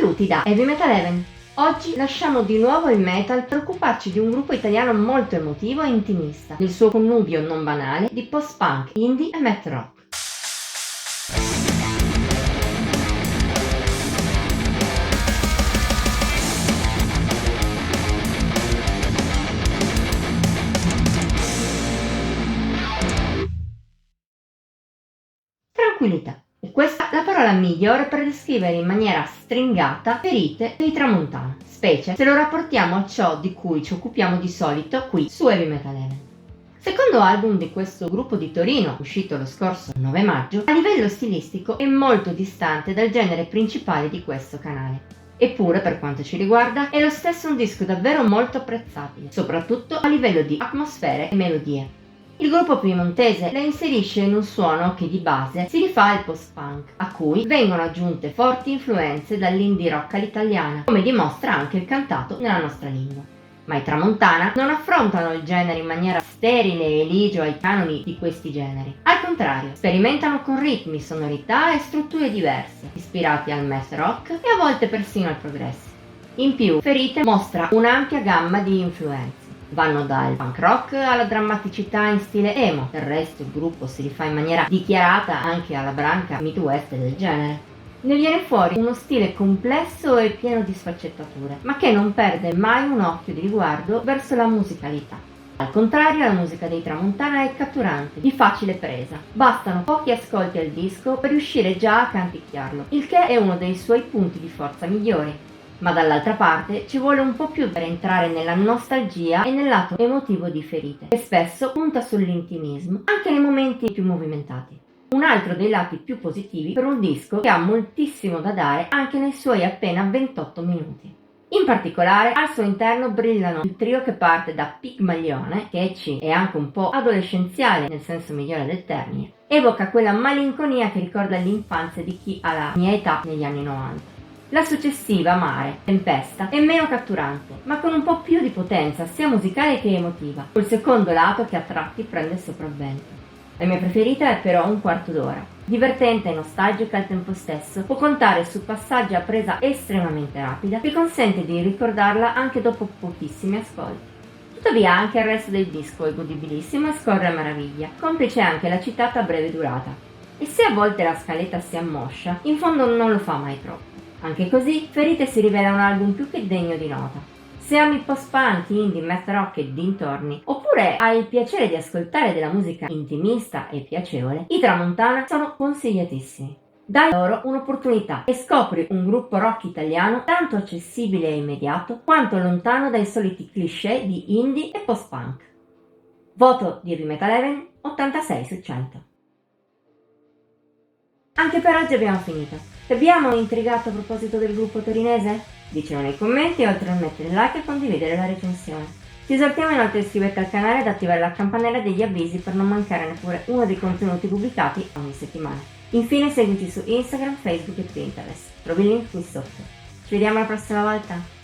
Saluti da Heavy Metal Heaven. Oggi lasciamo di nuovo il metal per occuparci di un gruppo italiano molto emotivo e intimista, nel suo connubio non banale di post-punk, indie e math rock. Tranquillità. E questa è la parola migliore per descrivere in maniera stringata Ferite dei Tramontana, specie se lo rapportiamo a ciò di cui ci occupiamo di solito qui su Heavy Metal Heaven. Secondo album di questo gruppo di Torino, uscito lo scorso 9 maggio, a livello stilistico è molto distante dal genere principale di questo canale. Eppure, per quanto ci riguarda, è lo stesso un disco davvero molto apprezzabile, soprattutto a livello di atmosfere e melodie. Il gruppo piemontese la inserisce in un suono che di base si rifà al post-punk, a cui vengono aggiunte forti influenze dall'indie rock all'italiana, come dimostra anche il cantato nella nostra lingua. Ma i Tramontana non affrontano il genere in maniera sterile e eligio ai canoni di questi generi. Al contrario, sperimentano con ritmi, sonorità e strutture diverse, ispirati al math rock e a volte persino al progresso. In più, Ferite mostra un'ampia gamma di influenze. Vanno dal punk rock alla drammaticità in stile emo. Del resto il gruppo si rifà in maniera dichiarata anche alla branca midwest del genere. Ne viene fuori uno stile complesso e pieno di sfaccettature, ma che non perde mai un occhio di riguardo verso la musicalità. Al contrario, la musica dei Tramontana è catturante, di facile presa. Bastano pochi ascolti al disco per riuscire già a canticchiarlo, il che è uno dei suoi punti di forza migliori. Ma dall'altra parte ci vuole un po' più per entrare nella nostalgia e nel lato emotivo di Ferite, che spesso punta sull'intimismo, anche nei momenti più movimentati. Un altro dei lati più positivi per un disco che ha moltissimo da dare anche nei suoi appena 28 minuti. In particolare, al suo interno brillano il trio che parte da Pigmalione, che ecci è anche un po' adolescenziale nel senso migliore del termine, evoca quella malinconia che ricorda l'infanzia di chi ha la mia età negli anni 90. La successiva, Mare, Tempesta, è meno catturante, ma con un po' più di potenza, sia musicale che emotiva, col secondo lato che a tratti prende il sopravvento. La mia preferita è però Un quarto d'ora. Divertente e nostalgica al tempo stesso, può contare su passaggi a presa estremamente rapida che consente di ricordarla anche dopo pochissimi ascolti. Tuttavia anche il resto del disco è godibilissimo e scorre a meraviglia, complice anche la citata breve durata. E se a volte la scaletta si ammoscia, in fondo non lo fa mai troppo. Anche così, Ferite si rivela un album più che degno di nota. Se ami post-punk, indie, math rock e dintorni, oppure hai il piacere di ascoltare della musica intimista e piacevole, i Tramontana sono consigliatissimi. Dai loro un'opportunità e scopri un gruppo rock italiano tanto accessibile e immediato quanto lontano dai soliti cliché di indie e post-punk. Voto di Heavy Metal Heaven 86 su 100. Anche per oggi abbiamo finito. Ti abbiamo intrigato a proposito del gruppo torinese? Dicelo nei commenti, oltre a mettere like e condividere la recensione. Ti esortiamo inoltre a iscriverti al canale ed attivare la campanella degli avvisi per non mancare neppure uno dei contenuti pubblicati ogni settimana. Infine seguici su Instagram, Facebook e Pinterest. Trovi il link qui sotto. Ci vediamo la prossima volta!